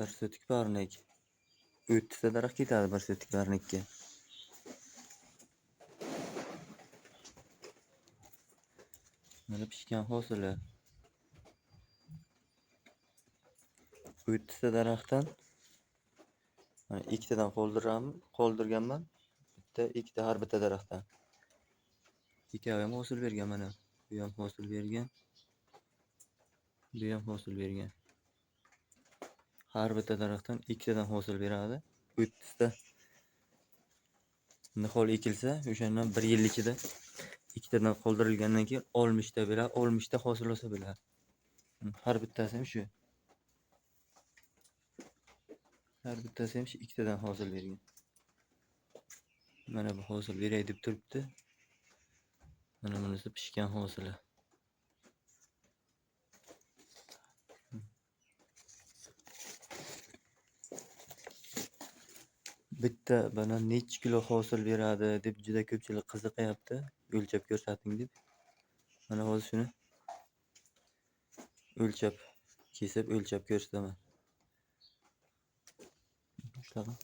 Bir so'tik barnik. 30 ta daraxt ketadi bir so'tik barnikka. Mana pishgan hosili. 30 ta daraxtdan mana 2 tadan qoldirganman. Bitta, ikkita har bitta daraxtdan. Ikkovi ham hosil bergan mana. Bu ham hosil bergan. Bu ham hosil bergan. Har bitta daraxtdan 2 tadan hosil beradi. 30 ta nihol ekilsa, o'shandan 1 yil ichida 2 tadan qoldirilgandan keyin 60 ta beradi, 60 ta hosil olsa bo'ladi. Har bittasi ham shu. Har bittasi ham shu 2 tadan hosil bergan. Mana bu hosil beray deb turibdi. Mana bunisi pishgan hosili. Bitta banan necha kilo hosil beradi deb juda ko'pchilik qiziqayapti. O'lchab ko'rsating deb. Mana hozir shuni kesib o'lchab ko'rsataman. Shunaqa.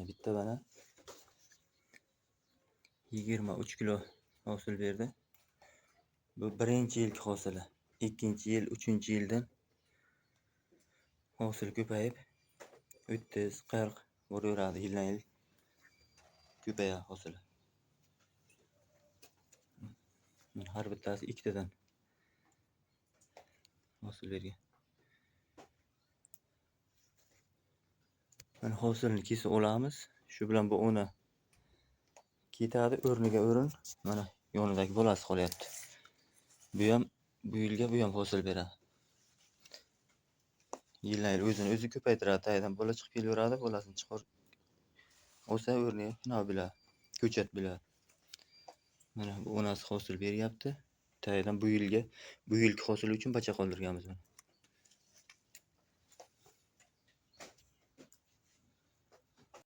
Bitta banan 23 kilo hosil berdi. Bu birinchi yilgi hosili. Ikkinchi yil, uchinchi yildan hosil ko'payib 30-40 boraveradi yildan yil. Ko'payadi hosili. Har bittasi 2 tadan hosil bergan. Mana hosilni kesib olamiz. Shu bilan bu o'rni ketadi, o'rniga o'rin. Mana yonidagi bolasi qolyapti. Bu ham bu yilga bu ham hosil beradi. Yildan yil o'zini o'zi ko'paytiradi. Tagidan bola chiqib kelaveradi, bolasini chiqar olsa o'rniga nima bo'ladi? Ko'chat bo'ladi. Mana bu onasi hosil beryapti. Tagidan bu yilgi hosil uchun bacha qoldirganmiz buni.